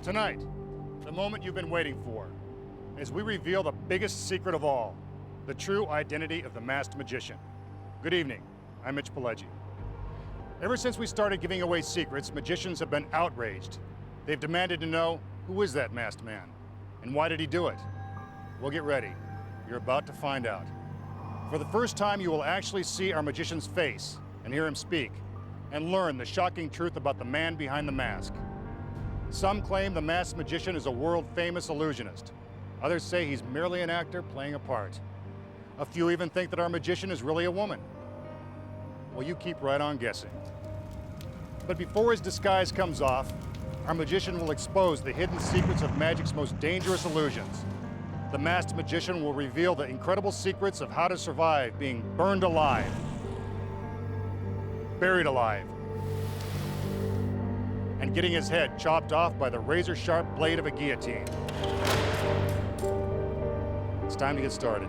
Tonight, the moment you've been waiting for, as we reveal the biggest secret of all, the true identity of the masked magician. Good evening, I'm Mitch Pileggi. Ever since we started giving away secrets, magicians have been outraged. They've demanded to know, who is that masked man? And why did he do it? Well, get ready. You're about to find out. For the first time, you will actually see our magician's face and hear him speak, and learn the shocking truth about the man behind the mask. Some claim the masked magician is a world-famous illusionist. Others say he's merely an actor playing a part. A few even think that our magician is really a woman. Well, you keep right on guessing. But before his disguise comes off, our magician will expose the hidden secrets of magic's most dangerous illusions. The masked magician will reveal the incredible secrets of how to survive being burned alive, buried alive, and getting his head chopped off by the razor-sharp blade of a guillotine. It's time to get started.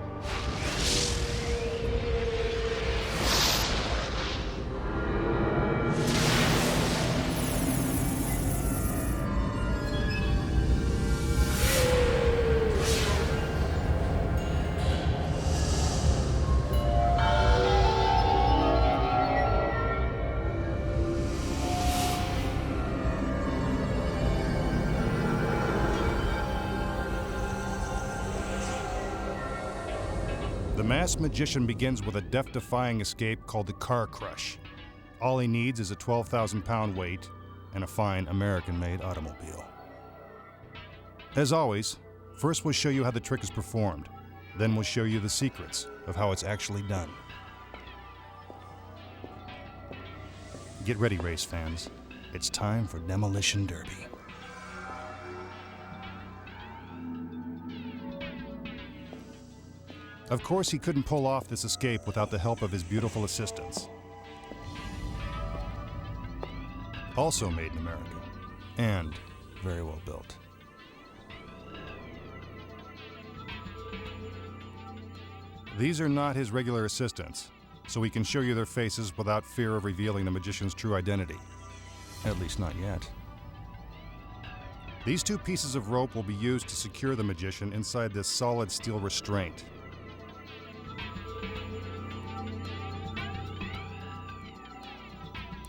The masked magician begins with a death-defying escape called the car crush. All he needs is a 12,000-pound weight and a fine American-made automobile. As always, first we'll show you how the trick is performed. Then we'll show you the secrets of how it's actually done. Get ready, race fans. It's time for Demolition Derby. Of course, he couldn't pull off this escape without the help of his beautiful assistants. Also made in America, and very well built. These are not his regular assistants, so he can show you their faces without fear of revealing the magician's true identity. At least not yet. These two pieces of rope will be used to secure the magician inside this solid steel restraint.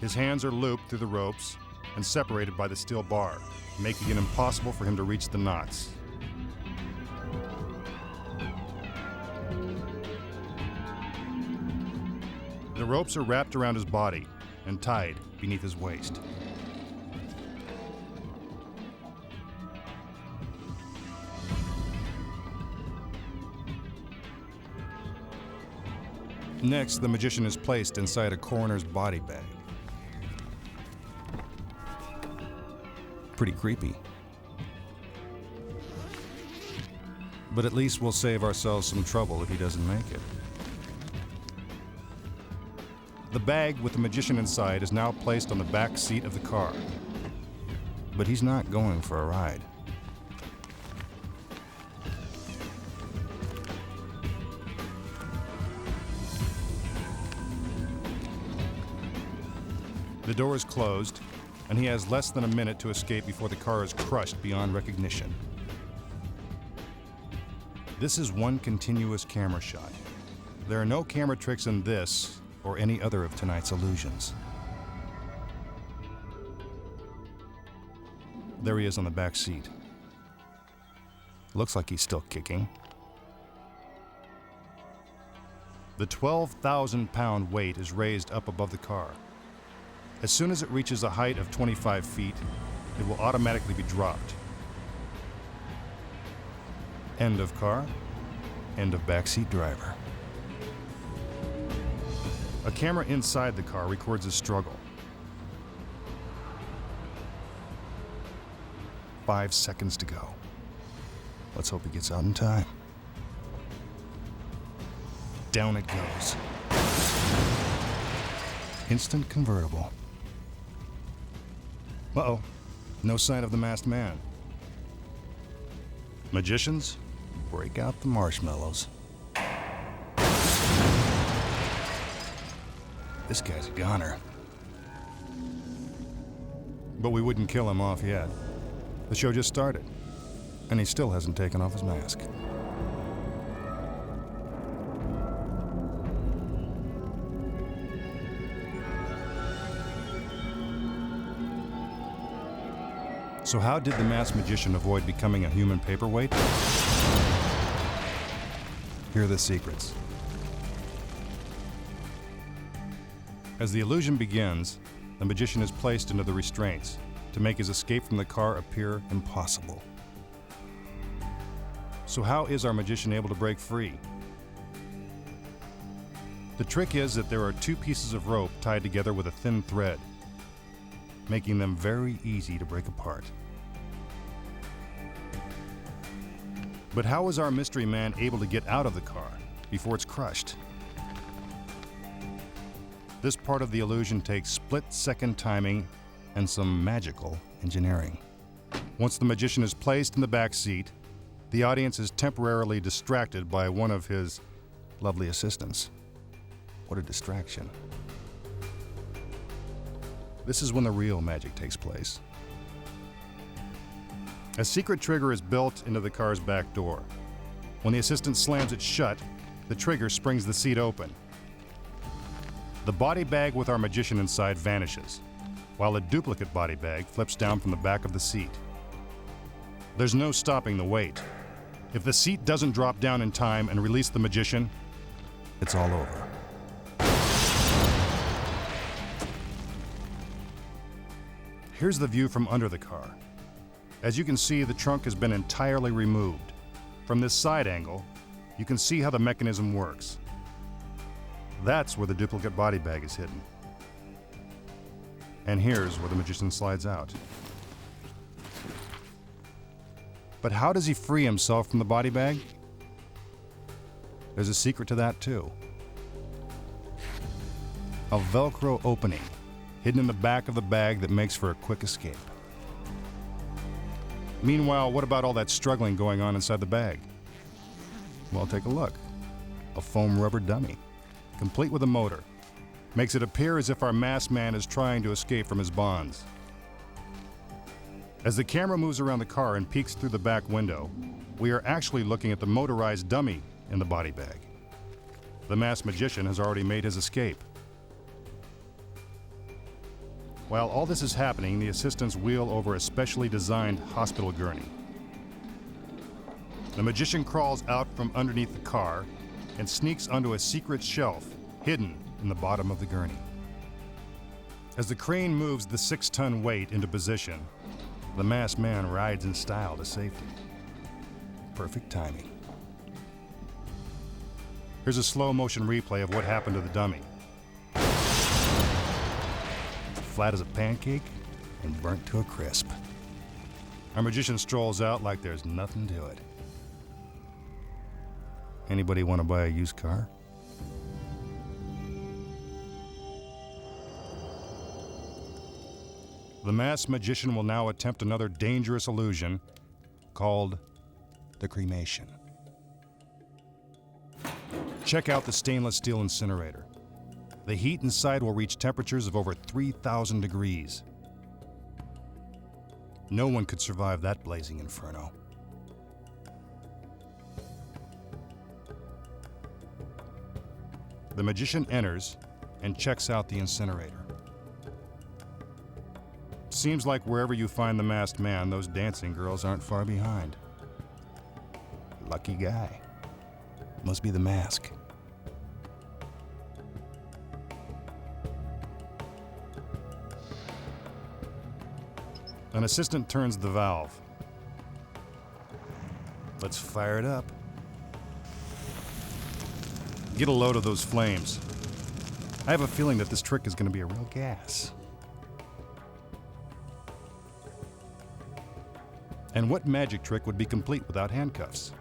His hands are looped through the ropes and separated by the steel bar, making it impossible for him to reach the knots. The ropes are wrapped around his body and tied beneath his waist. Next, the magician is placed inside a coroner's body bag. Pretty creepy. But at least we'll save ourselves some trouble if he doesn't make it. The bag with the magician inside is now placed on the back seat of the car. But he's not going for a ride. The door is closed, and he has less than a minute to escape before the car is crushed beyond recognition. This is one continuous camera shot. There are no camera tricks in this or any other of tonight's illusions. There he is on the back seat. Looks like he's still kicking. The 12,000-pound weight is raised up above the car. As soon as it reaches a height of 25 feet, it will automatically be dropped. End of car, end of backseat driver. A camera inside the car records his struggle. 5 seconds to go. Let's hope he gets out in time. Down it goes. Instant convertible. Uh-oh, no sign of the masked man. Magicians, break out the marshmallows. This guy's a goner. But we wouldn't kill him off yet. The show just started, and he still hasn't taken off his mask. So how did the masked magician avoid becoming a human paperweight? Here are the secrets. As the illusion begins, the magician is placed into the restraints to make his escape from the car appear impossible. So how is our magician able to break free? The trick is that there are two pieces of rope tied together with a thin thread, making them very easy to break apart. But how is our mystery man able to get out of the car before it's crushed? This part of the illusion takes split-second timing and some magical engineering. Once the magician is placed in the back seat, the audience is temporarily distracted by one of his lovely assistants. What a distraction. This is when the real magic takes place. A secret trigger is built into the car's back door. When the assistant slams it shut, the trigger springs the seat open. The body bag with our magician inside vanishes, while a duplicate body bag flips down from the back of the seat. There's no stopping the weight. If the seat doesn't drop down in time and release the magician, it's all over. Here's the view from under the car. As you can see, the trunk has been entirely removed. From this side angle, you can see how the mechanism works. That's where the duplicate body bag is hidden. And here's where the magician slides out. But how does he free himself from the body bag? There's a secret to that too. A Velcro opening hidden in the back of the bag that makes for a quick escape. Meanwhile, what about all that struggling going on inside the bag? Well, take a look. A foam rubber dummy, complete with a motor, makes it appear as if our masked man is trying to escape from his bonds. As the camera moves around the car and peeks through the back window, we are actually looking at the motorized dummy in the body bag. The masked magician has already made his escape. While all this is happening, the assistants wheel over a specially designed hospital gurney. The magician crawls out from underneath the car and sneaks onto a secret shelf hidden in the bottom of the gurney. As the crane moves the 6-ton weight into position, the masked man rides in style to safety. Perfect timing. Here's a slow motion replay of what happened to the dummy. Flat as a pancake and burnt to a crisp. Our magician strolls out like there's nothing to it. Anybody want to buy a used car? The masked magician will now attempt another dangerous illusion called the cremation. Check out the stainless steel incinerator. The heat inside will reach temperatures of over 3,000 degrees. No one could survive that blazing inferno. The magician enters and checks out the incinerator. Seems like wherever you find the masked man, those dancing girls aren't far behind. Lucky guy. Must be the mask. An assistant turns the valve. Let's fire it up. Get a load of those flames. I have a feeling that this trick is going to be a real gas. And what magic trick would be complete without handcuffs?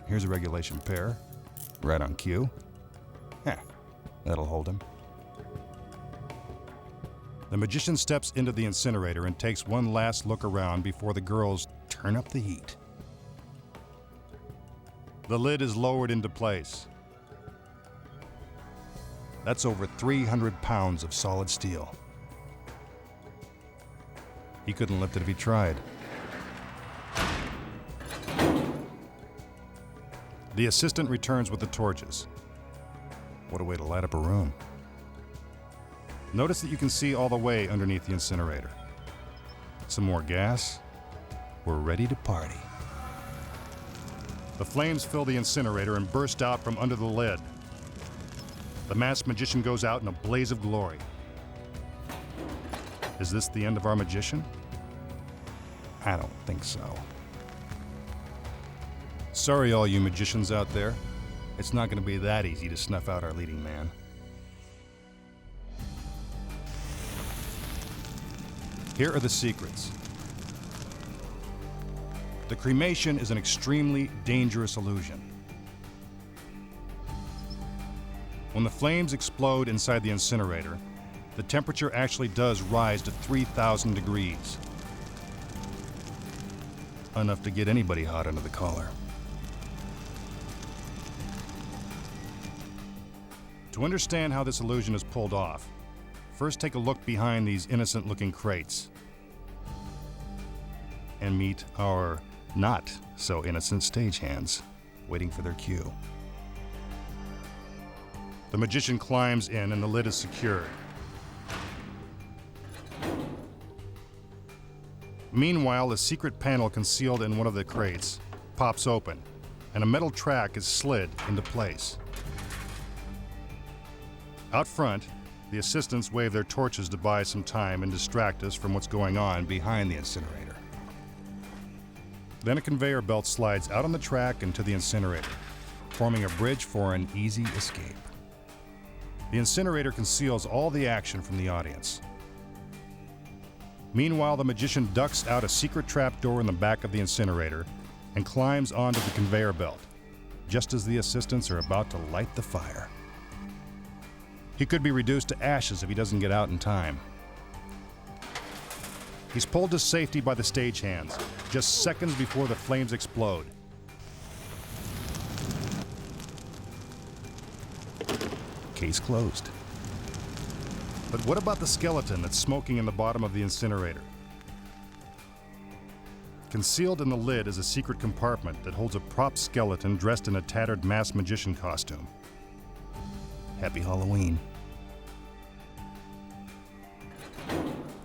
Here's a regulation pair, right on cue. That'll hold him. The magician steps into the incinerator and takes one last look around before the girls turn up the heat. The lid is lowered into place. That's over 300 pounds of solid steel. He couldn't lift it if he tried. The assistant returns with the torches. What a way to light up a room. Notice that you can see all the way underneath the incinerator. Some more gas. We're ready to party. The flames fill the incinerator and burst out from under the lid. The masked magician goes out in a blaze of glory. Is this the end of our magician? I don't think so. Sorry, all you magicians out there. It's not going to be that easy to snuff out our leading man. Here are the secrets. The cremation is an extremely dangerous illusion. When the flames explode inside the incinerator, the temperature actually does rise to 3,000 degrees. Enough to get anybody hot under the collar. To understand how this illusion is pulled off, first take a look behind these innocent-looking crates and meet our not-so-innocent stagehands waiting for their cue. The magician climbs in and the lid is secured. Meanwhile, a secret panel concealed in one of the crates pops open, and a metal track is slid into place. Out front, the assistants wave their torches to buy some time and distract us from what's going on behind the incinerator. Then a conveyor belt slides out on the track and to the incinerator, forming a bridge for an easy escape. The incinerator conceals all the action from the audience. Meanwhile, the magician ducks out a secret trapdoor in the back of the incinerator and climbs onto the conveyor belt, just as the assistants are about to light the fire. He could be reduced to ashes if he doesn't get out in time. He's pulled to safety by the stagehands, just seconds before the flames explode. Case closed. But what about the skeleton that's smoking in the bottom of the incinerator? Concealed in the lid is a secret compartment that holds a prop skeleton dressed in a tattered masked magician costume. Happy Halloween.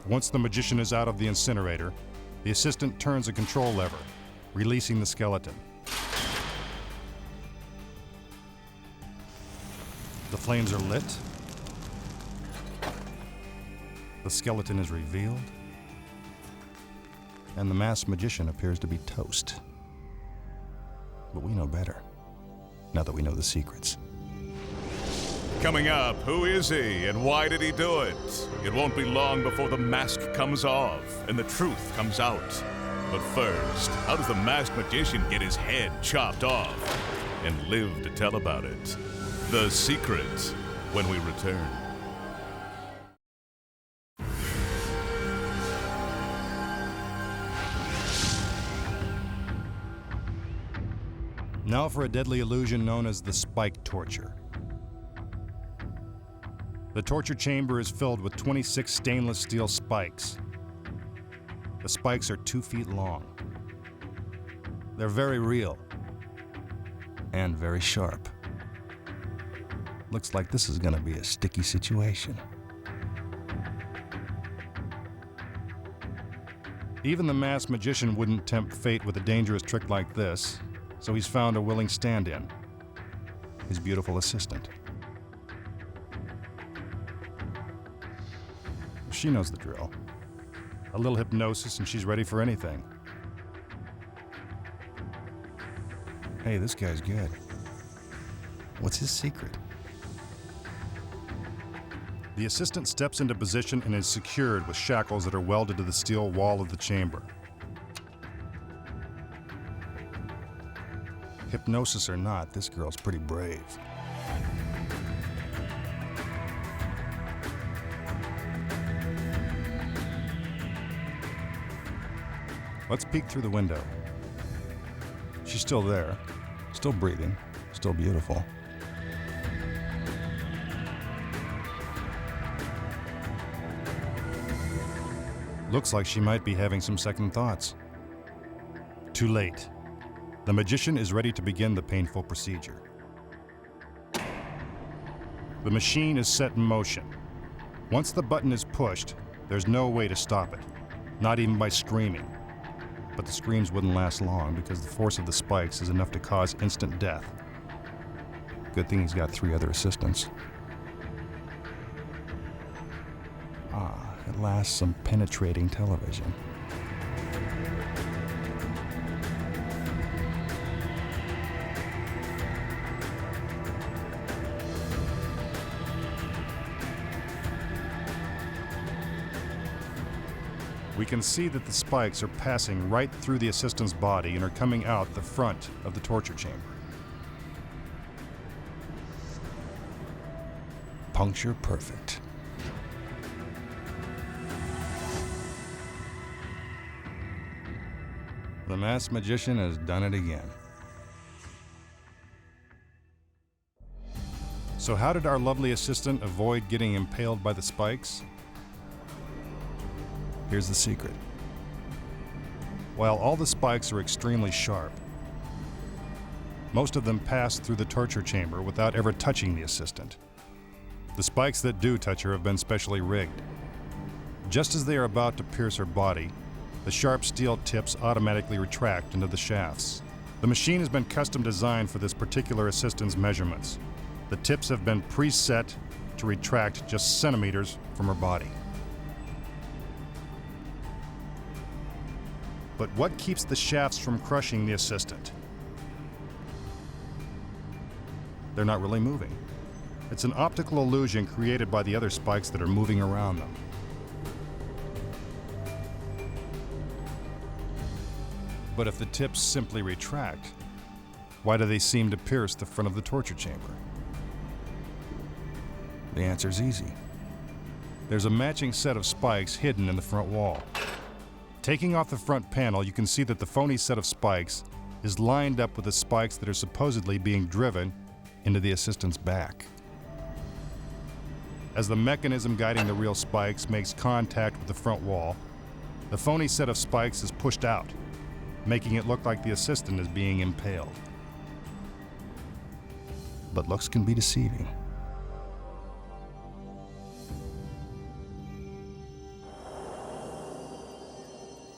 Once the magician is out of the incinerator, the assistant turns a control lever, releasing the skeleton. The flames are lit. The skeleton is revealed. And the masked magician appears to be toast. But we know better, now that we know the secrets. Coming up, who is he and why did he do it? It won't be long before the mask comes off and the truth comes out. But first, how does the masked magician get his head chopped off and live to tell about it? The Secret, when we return. Now for a deadly illusion known as the spike torture. The torture chamber is filled with 26 stainless steel spikes. The spikes are 2 feet long. They're very real and very sharp. Looks like this is going to be a sticky situation. Even the masked magician wouldn't tempt fate with a dangerous trick like this, so he's found a willing stand-in, his beautiful assistant. She knows the drill. A little hypnosis and she's ready for anything. Hey, this guy's good. What's his secret? The assistant steps into position and is secured with shackles that are welded to the steel wall of the chamber. Hypnosis or not, this girl's pretty brave. Let's peek through the window. She's still there, still breathing, still beautiful. Looks like she might be having some second thoughts. Too late. The magician is ready to begin the painful procedure. The machine is set in motion. Once the button is pushed, there's no way to stop it, not even by screaming. But the screams wouldn't last long because the force of the spikes is enough to cause instant death. Good thing he's got 3 other assistants. At last, some penetrating television. We can see that the spikes are passing right through the assistant's body and are coming out the front of the torture chamber. Puncture perfect. The masked magician has done it again. So how did our lovely assistant avoid getting impaled by the spikes? Here's the secret. While all the spikes are extremely sharp, most of them pass through the torture chamber without ever touching the assistant. The spikes that do touch her have been specially rigged. Just as they are about to pierce her body, the sharp steel tips automatically retract into the shafts. The machine has been custom designed for this particular assistant's measurements. The tips have been preset to retract just centimeters from her body. But what keeps the shafts from crushing the assistant? They're not really moving. It's an optical illusion created by the other spikes that are moving around them. But if the tips simply retract, why do they seem to pierce the front of the torture chamber? The answer is easy. There's a matching set of spikes hidden in the front wall. Taking off the front panel, you can see that the phony set of spikes is lined up with the spikes that are supposedly being driven into the assistant's back. As the mechanism guiding the real spikes makes contact with the front wall, the phony set of spikes is pushed out, making it look like the assistant is being impaled. But looks can be deceiving.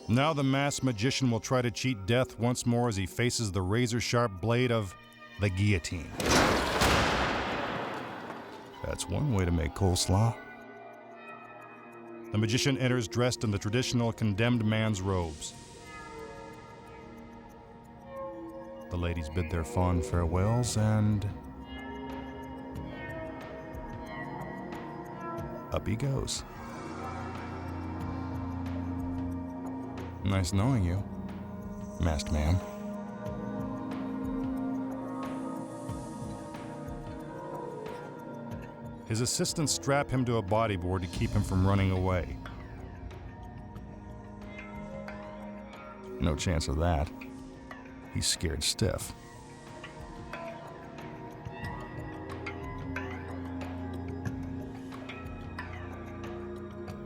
Now the masked magician will try to cheat death once more as he faces the razor-sharp blade of the guillotine. That's one way to make coleslaw. The magician enters dressed in the traditional condemned man's robes. The ladies bid their fond farewells and up he goes. Nice knowing you, masked man. His assistants strap him to a bodyboard to keep him from running away. No chance of that. He's scared stiff.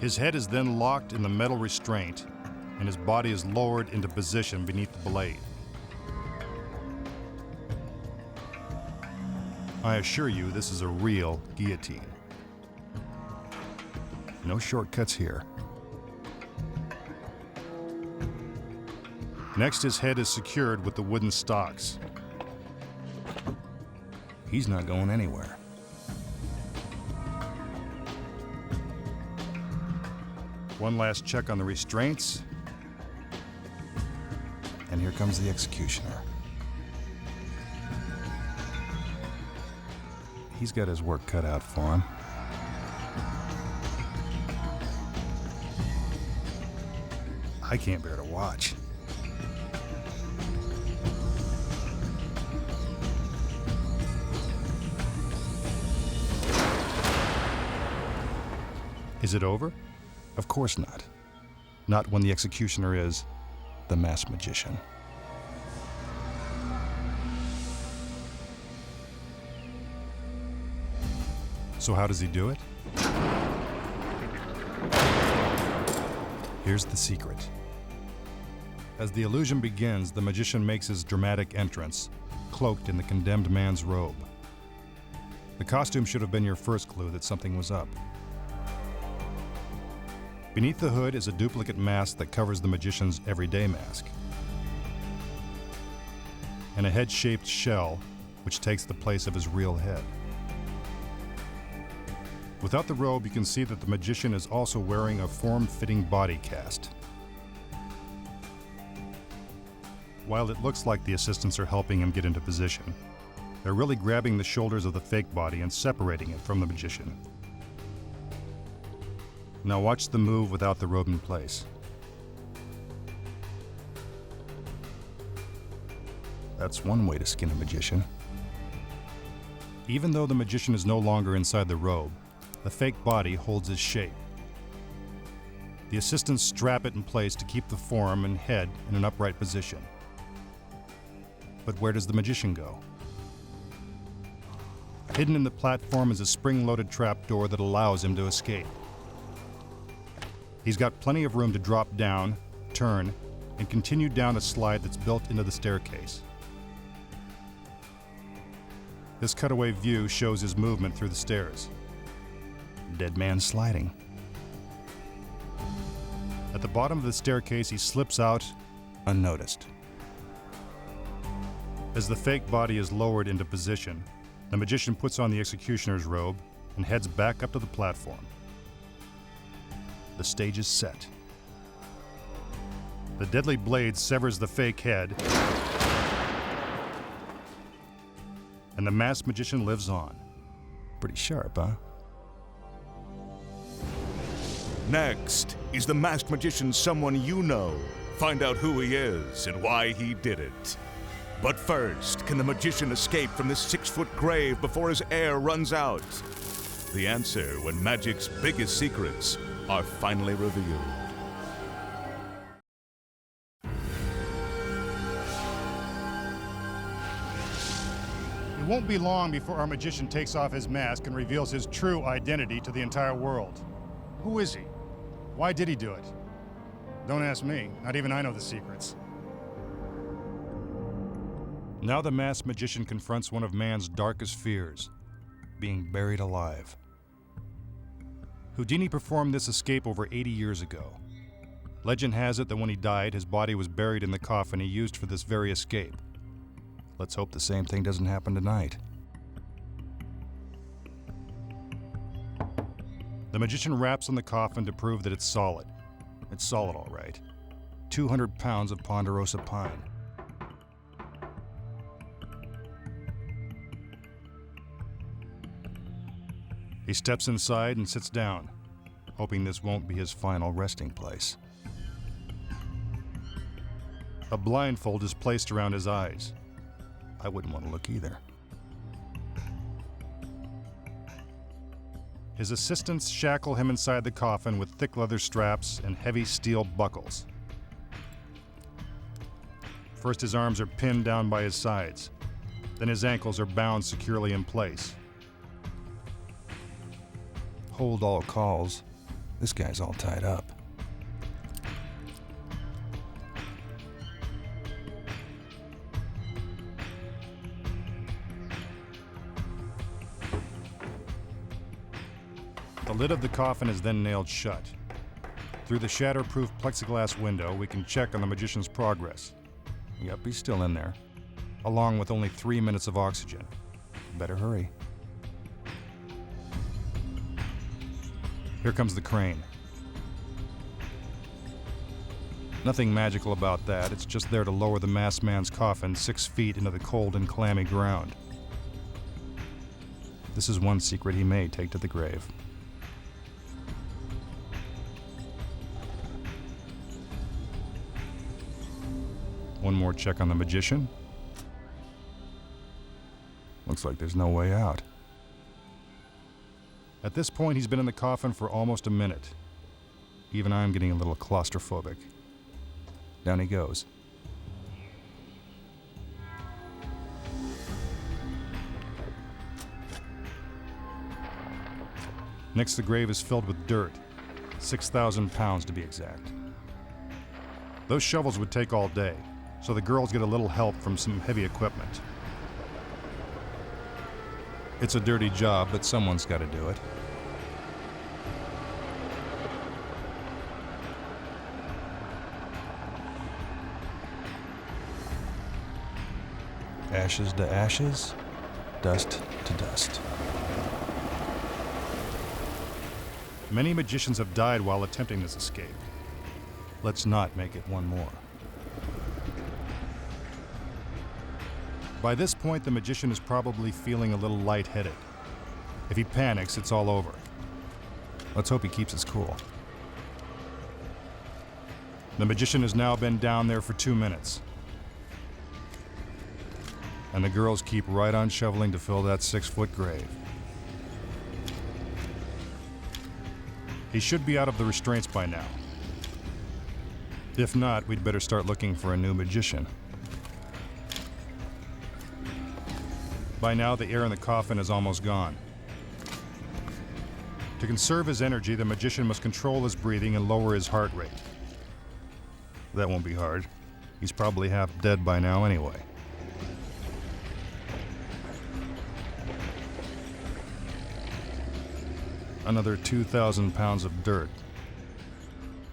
His head is then locked in the metal restraint, and his body is lowered into position beneath the blade. I assure you, this is a real guillotine. No shortcuts here. Next, his head is secured with the wooden stocks. He's not going anywhere. One last check on the restraints, and here comes the executioner. He's got his work cut out for him. I can't bear to watch. Is it over? Of course not. Not when the executioner is the masked magician. So how does he do it? Here's the secret. As the illusion begins, the magician makes his dramatic entrance, cloaked in the condemned man's robe. The costume should have been your first clue that something was up. Beneath the hood is a duplicate mask that covers the magician's everyday mask, and a head-shaped shell which takes the place of his real head. Without the robe, you can see that the magician is also wearing a form-fitting body cast. While it looks like the assistants are helping him get into position, they're really grabbing the shoulders of the fake body and separating it from the magician. Now watch the move without the robe in place. That's one way to skin a magician. Even though the magician is no longer inside the robe, the fake body holds his shape. The assistants strap it in place to keep the form and head in an upright position. But where does the magician go? Hidden in the platform is a spring-loaded trapdoor that allows him to escape. He's got plenty of room to drop down, turn, and continue down a slide that's built into the staircase. This cutaway view shows his movement through the stairs. Dead man sliding. At the bottom of the staircase, he slips out unnoticed. As the fake body is lowered into position, the magician puts on the executioner's robe and heads back up to the platform. The stage is set. The deadly blade severs the fake head, and the masked magician lives on. Pretty sharp, huh? Next, is the masked magician someone you know? Find out who he is and why he did it. But first, can the magician escape from this 6-foot grave before his air runs out? The answer when magic's biggest secrets are finally revealed. It won't be long before our magician takes off his mask and reveals his true identity to the entire world. Who is he? Why did he do it? Don't ask me. Not even I know the secrets. Now the masked magician confronts one of man's darkest fears, being buried alive. Houdini performed this escape over 80 years ago. Legend has it that when he died, his body was buried in the coffin he used for this very escape. Let's hope the same thing doesn't happen tonight. The magician raps on the coffin to prove that it's solid. It's solid, all right. 200 pounds of ponderosa pine. He steps inside and sits down, hoping this won't be his final resting place. A blindfold is placed around his eyes. I wouldn't want to look either. His assistants shackle him inside the coffin with thick leather straps and heavy steel buckles. First, his arms are pinned down by his sides. Then his ankles are bound securely in place. Hold all calls. This guy's all tied up. The lid of the coffin is then nailed shut. Through the shatterproof plexiglass window, we can check on the magician's progress. Yep, he's still in there, along with only 3 minutes of oxygen. Better hurry. Here comes the crane. Nothing magical about that. It's just there to lower the masked man's coffin 6 feet into the cold and clammy ground. This is one secret he may take to the grave. One more check on the magician. Looks like there's no way out. At this point, he's been in the coffin for almost a minute. Even I'm getting a little claustrophobic. Down he goes. Next, the grave is filled with dirt, 6,000 pounds to be exact. Those shovels would take all day, so the girls get a little help from some heavy equipment. It's a dirty job, but someone's got to do it. Ashes to ashes, dust to dust. Many magicians have died while attempting this escape. Let's not make it one more. By this point, the magician is probably feeling a little lightheaded. If he panics, it's all over. Let's hope he keeps his cool. The magician has now been down there for 2 minutes. And the girls keep right on shoveling to fill that 6-foot grave. He should be out of the restraints by now. If not, we'd better start looking for a new magician. By now, the air in the coffin is almost gone. To conserve his energy, the magician must control his breathing and lower his heart rate. That won't be hard. He's probably half dead by now anyway. Another 2,000 pounds of dirt.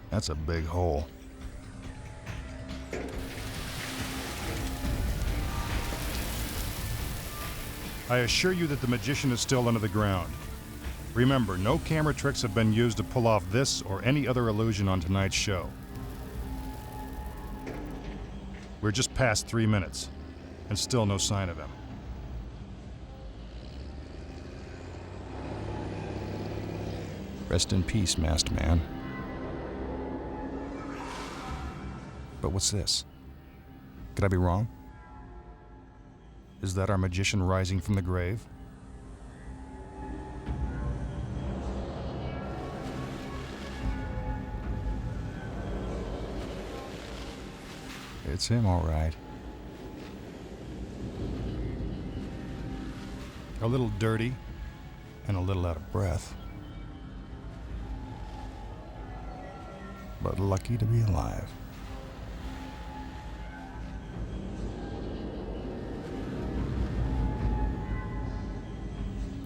That's a big hole. I assure you that the magician is still under the ground. Remember, no camera tricks have been used to pull off this or any other illusion on tonight's show. We're just past 3 minutes, and still no sign of him. Rest in peace, masked man. But what's this? Could I be wrong? Is that our magician rising from the grave? It's him, all right. A little dirty and a little out of breath. But lucky to be alive.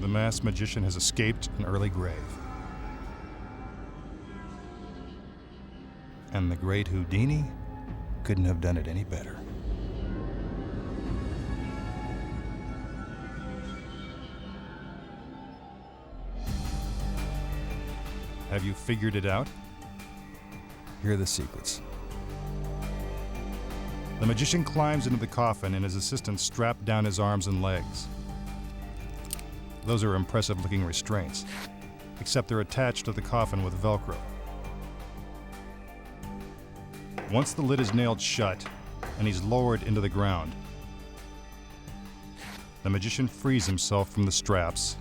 The masked magician has escaped an early grave. And the great Houdini couldn't have done it any better. Have you figured it out? Here are the secrets. The magician climbs into the coffin and his assistants strap down his arms and legs. Those are impressive-looking restraints, except they're attached to the coffin with Velcro. Once the lid is nailed shut and he's lowered into the ground, the magician frees himself from the straps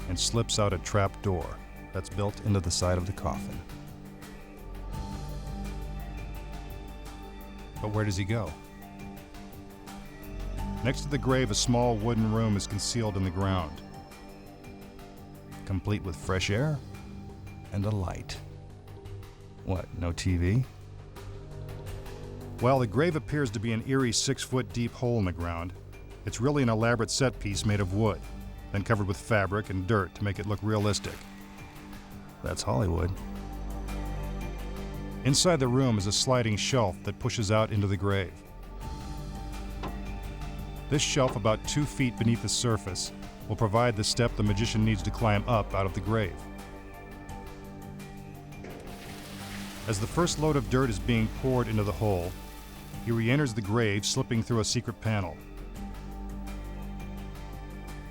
and slips out a trap door that's built into the side of the coffin. But where does he go? Next to the grave, a small wooden room is concealed in the ground, complete with fresh air and a light. What, no TV? While the grave appears to be an eerie 6-foot deep hole in the ground, it's really an elaborate set piece made of wood, then covered with fabric and dirt to make it look realistic. That's Hollywood. Inside the room is a sliding shelf that pushes out into the grave. This shelf, about 2 feet beneath the surface, will provide the step the magician needs to climb up out of the grave. As the first load of dirt is being poured into the hole, he re-enters the grave, slipping through a secret panel.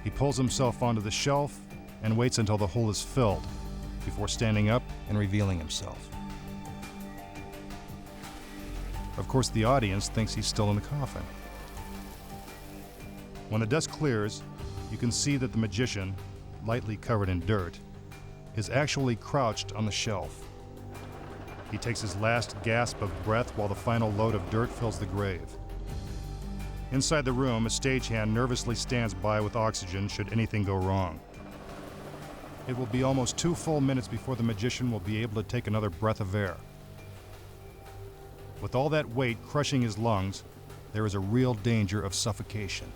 He pulls himself onto the shelf and waits until the hole is filled before standing up and revealing himself. Of course, the audience thinks he's still in the coffin. When the dust clears, you can see that the magician, lightly covered in dirt, is actually crouched on the shelf. He takes his last gasp of breath while the final load of dirt fills the grave. Inside the room, a stagehand nervously stands by with oxygen should anything go wrong. It will be almost 2 full minutes before the magician will be able to take another breath of air. With all that weight crushing his lungs, there is a real danger of suffocation.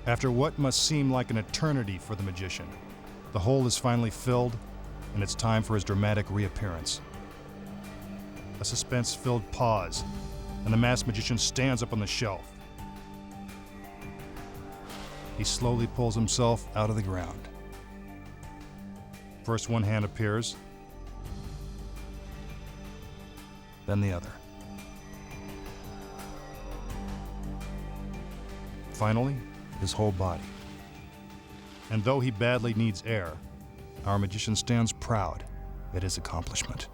After what must seem like an eternity for the magician, the hole is finally filled, and it's time for his dramatic reappearance. A suspense-filled pause, and the masked magician stands up on the shelf. He slowly pulls himself out of the ground. First one hand appears, then the other. Finally, his whole body. And though he badly needs air, our magician stands proud at his accomplishment.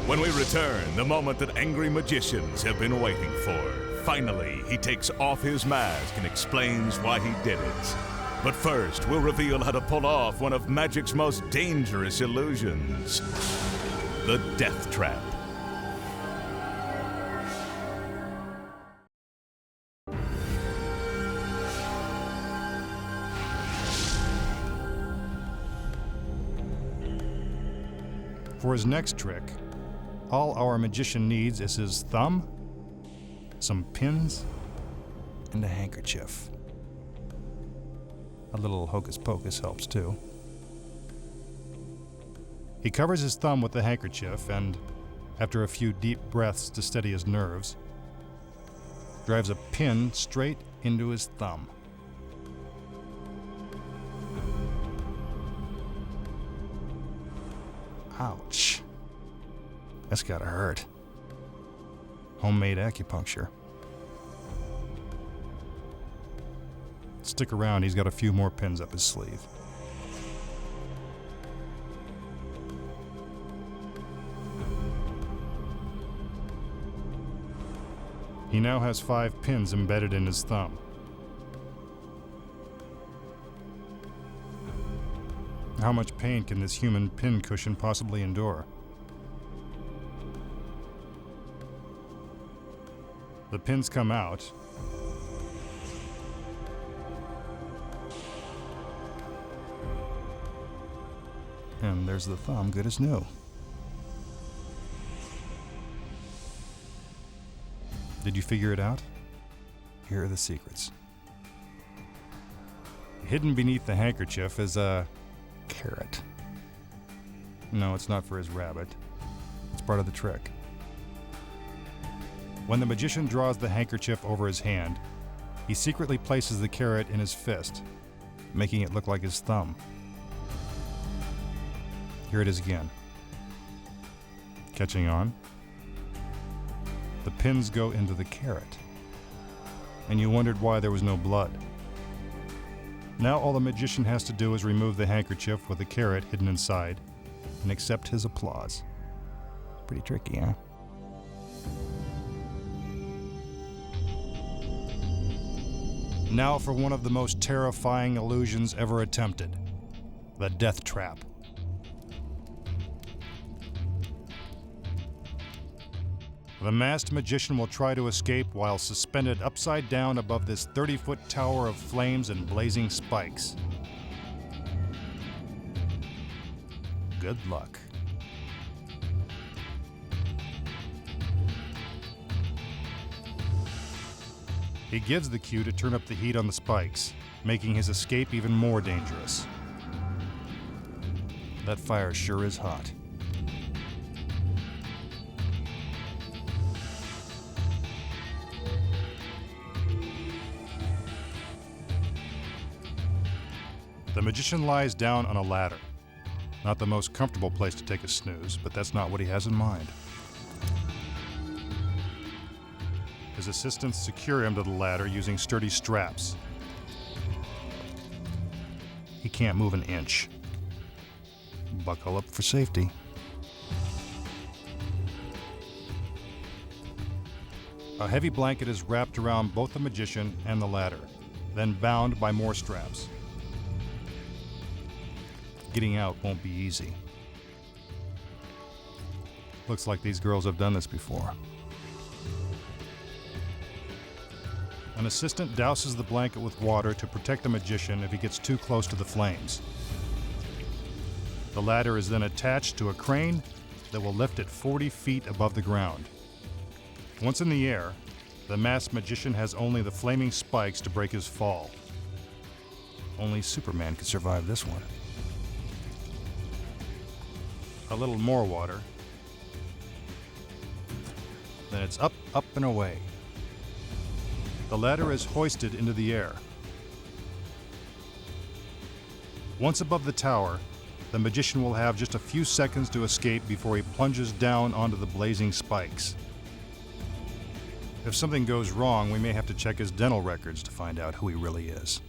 When we return, the moment that angry magicians have been waiting for. Finally, he takes off his mask and explains why he did it. But first, we'll reveal how to pull off one of magic's most dangerous illusions, the Death Trap. For his next trick, all our magician needs is his thumb, some pins, and a handkerchief. A little hocus pocus helps too. He covers his thumb with the handkerchief and, after a few deep breaths to steady his nerves, drives a pin straight into his thumb. Ouch. That's gotta hurt. Homemade acupuncture. Stick around, he's got a few more pins up his sleeve. He now has 5 pins embedded in his thumb. How much pain can this human pin cushion possibly endure? The pins come out. And there's the thumb, good as new. Did you figure it out? Here are the secrets. Hidden beneath the handkerchief is a carrot. No, it's not for his rabbit. It's part of the trick. When the magician draws the handkerchief over his hand, he secretly places the carrot in his fist, making it look like his thumb. Here it is again. Catching on? The pins go into the carrot, and you wondered why there was no blood. Now all the magician has to do is remove the handkerchief with the carrot hidden inside and accept his applause. Pretty tricky, huh? Now for one of the most terrifying illusions ever attempted, the Death Trap. The masked magician will try to escape while suspended upside down above this 30-foot tower of flames and blazing spikes. Good luck. He gives the cue to turn up the heat on the spikes, making his escape even more dangerous. That fire sure is hot. The magician lies down on a ladder. Not the most comfortable place to take a snooze, but that's not what he has in mind. His assistants secure him to the ladder using sturdy straps. He can't move an inch. Buckle up for safety. A heavy blanket is wrapped around both the magician and the ladder, then bound by more straps. Getting out won't be easy. Looks like these girls have done this before. An assistant douses the blanket with water to protect the magician if he gets too close to the flames. The ladder is then attached to a crane that will lift it 40 feet above the ground. Once in the air, the masked magician has only the flaming spikes to break his fall. Only Superman could survive this one. A little more water. Then it's up, up, and away. The ladder is hoisted into the air. Once above the tower, the magician will have just a few seconds to escape before he plunges down onto the blazing spikes. If something goes wrong, we may have to check his dental records to find out who he really is.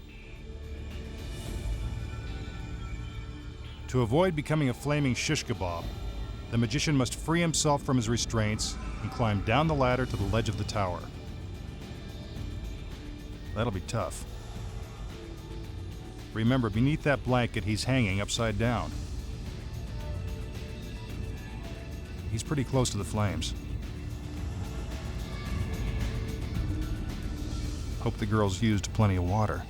To avoid becoming a flaming shish kebab, the magician must free himself from his restraints and climb down the ladder to the ledge of the tower. That'll be tough. Remember, beneath that blanket, he's hanging upside down. He's pretty close to the flames. Hope the girls used plenty of water.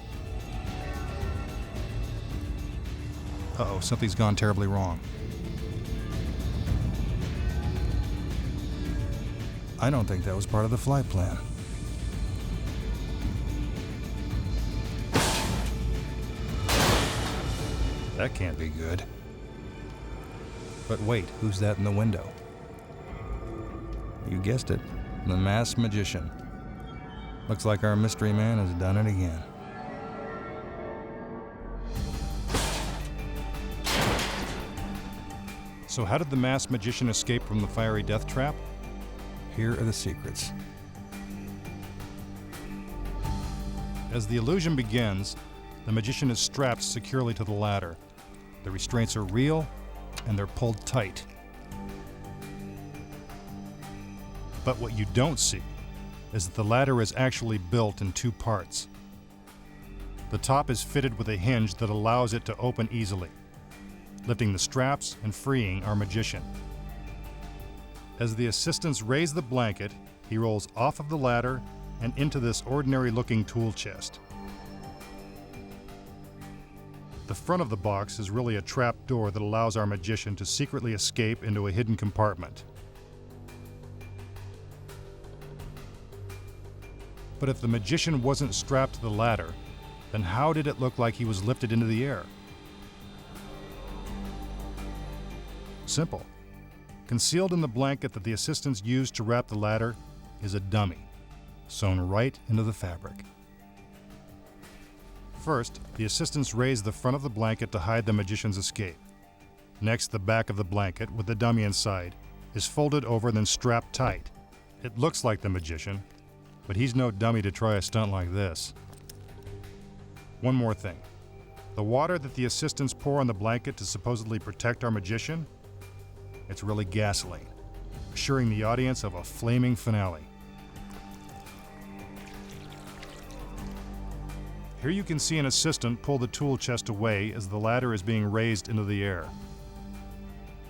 Uh-oh, something's gone terribly wrong. I don't think that was part of the flight plan. That can't be good. But wait, who's that in the window? You guessed it, the masked magician. Looks like our mystery man has done it again. So how did the masked magician escape from the fiery death trap? Here are the secrets. As the illusion begins, the magician is strapped securely to the ladder. The restraints are real, and they're pulled tight. But what you don't see is that the ladder is actually built in two parts. The top is fitted with a hinge that allows it to open easily, lifting the straps and freeing our magician. As the assistants raise the blanket, he rolls off of the ladder and into this ordinary-looking tool chest. The front of the box is really a trap door that allows our magician to secretly escape into a hidden compartment. But if the magician wasn't strapped to the ladder, then how did it look like he was lifted into the air? Simple. Concealed in the blanket that the assistants used to wrap the ladder is a dummy, sewn right into the fabric. First, the assistants raise the front of the blanket to hide the magician's escape. Next, the back of the blanket, with the dummy inside, is folded over and then strapped tight. It looks like the magician, but he's no dummy to try a stunt like this. One more thing. The water that the assistants pour on the blanket to supposedly protect our magician, it's really gasoline, assuring the audience of a flaming finale. Here you can see an assistant pull the tool chest away as the ladder is being raised into the air.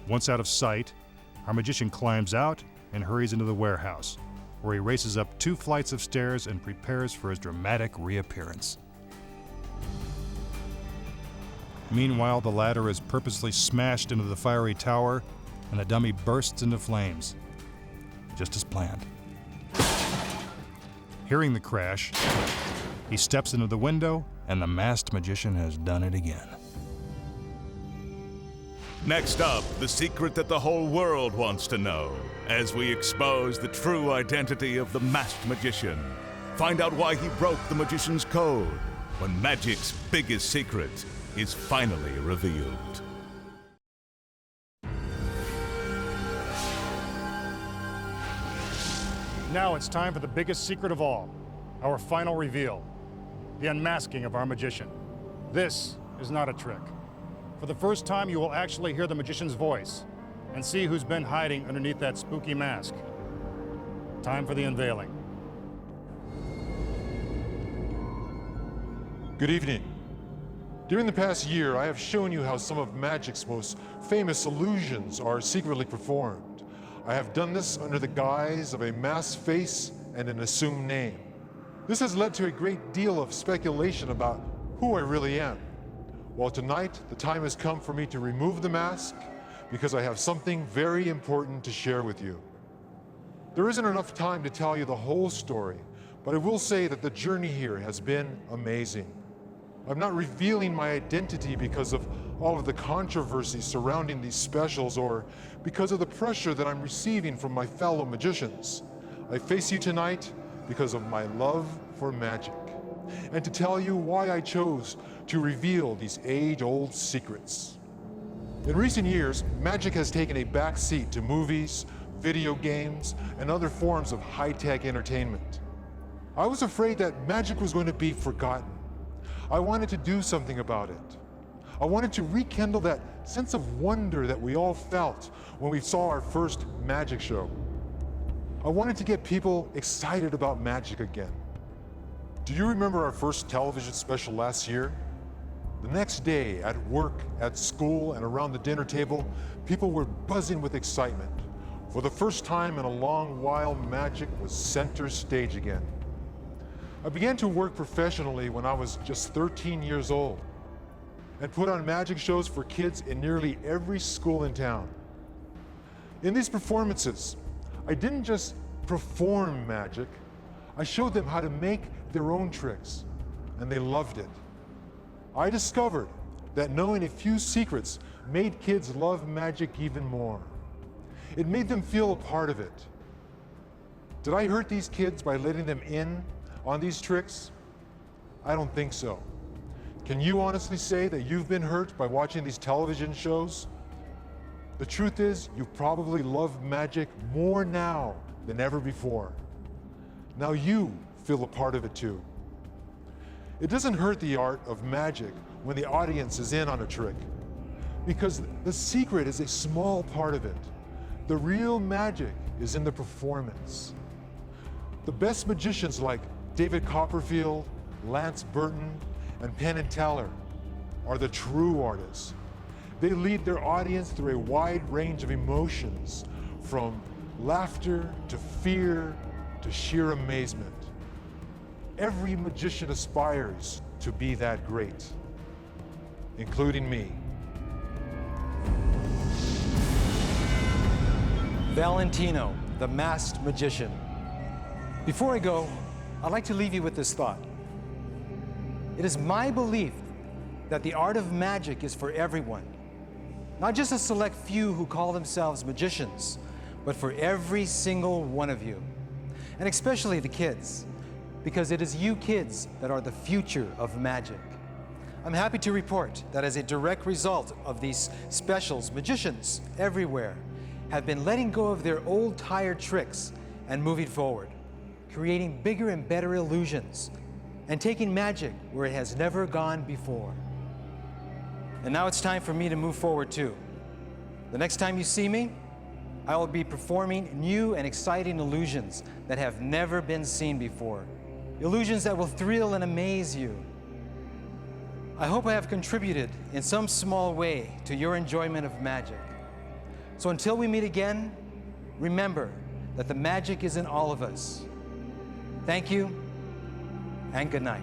Once out of sight, our magician climbs out and hurries into the warehouse, where he races up 2 flights of stairs and prepares for his dramatic reappearance. Meanwhile, the ladder is purposely smashed into the fiery tower, and the dummy bursts into flames, just as planned. Hearing the crash, he steps into the window, and the masked magician has done it again. Next up, the secret that the whole world wants to know, as we expose the true identity of the masked magician. Find out why he broke the magician's code, when magic's biggest secret is finally revealed. Now it's time for the biggest secret of all, our final reveal, the unmasking of our magician. This is not a trick. For the first time, you will actually hear the magician's voice and see who's been hiding underneath that spooky mask. Time for the unveiling. Good evening. During the past year, I have shown you how some of magic's most famous illusions are secretly performed. I have done this under the guise of a masked face and an assumed name. This has led to a great deal of speculation about who I really am. Well, tonight, the time has come for me to remove the mask because I have something very important to share with you. There isn't enough time to tell you the whole story, but I will say that the journey here has been amazing. I'm not revealing my identity because of all of the controversy surrounding these specials or because of the pressure that I'm receiving from my fellow magicians. I face you tonight because of my love for magic and to tell you why I chose to reveal these age-old secrets. In recent years, magic has taken a back seat to movies, video games, and other forms of high-tech entertainment. I was afraid that magic was going to be forgotten. I wanted to do something about it. I wanted to rekindle that sense of wonder that we all felt when we saw our first magic show. I wanted to get people excited about magic again. Do you remember our first television special last year? The next day, at work, at school, and around the dinner table, people were buzzing with excitement. For the first time in a long while, magic was center stage again. I began to work professionally when I was just 13 years old and put on magic shows for kids in nearly every school in town. In these performances, I didn't just perform magic, I showed them how to make their own tricks, and they loved it. I discovered that knowing a few secrets made kids love magic even more. It made them feel a part of it. Did I hurt these kids by letting them in on these tricks? I don't think so. Can you honestly say that you've been hurt by watching these television shows? The truth is, you probably love magic more now than ever before. Now you feel a part of it too. It doesn't hurt the art of magic when the audience is in on a trick, because the secret is a small part of it. The real magic is in the performance. The best magicians like David Copperfield, Lance Burton, and Penn and Teller are the true artists. They lead their audience through a wide range of emotions, from laughter to fear to sheer amazement. Every magician aspires to be that great, including me. Valentino, the masked magician. Before I go, I'd like to leave you with this thought. It is my belief that the art of magic is for everyone, not just a select few who call themselves magicians, but for every single one of you, and especially the kids, because it is you kids that are the future of magic. I'm happy to report that as a direct result of these specials, magicians everywhere have been letting go of their old tired tricks and moving forward, creating bigger and better illusions, and taking magic where it has never gone before. And now it's time for me to move forward too. The next time you see me, I will be performing new and exciting illusions that have never been seen before. Illusions that will thrill and amaze you. I hope I have contributed in some small way to your enjoyment of magic. So until we meet again, remember that the magic is in all of us. Thank you, and good night.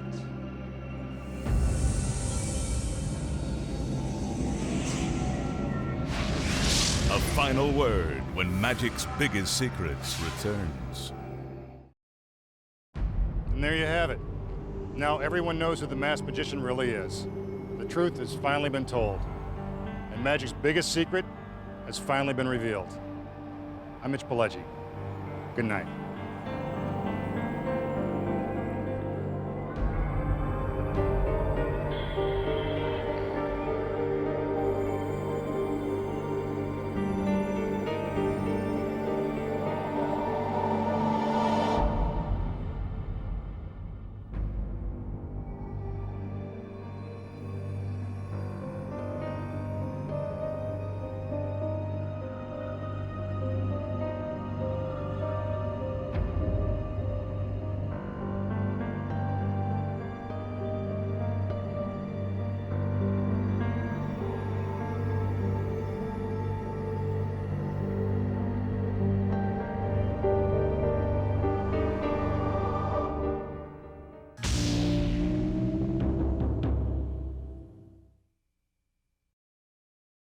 A final word when magic's biggest secrets returns. And there you have it. Now everyone knows who the masked magician really is. The truth has finally been told. And magic's biggest secret has finally been revealed. I'm Mitch Pileggi. Good night.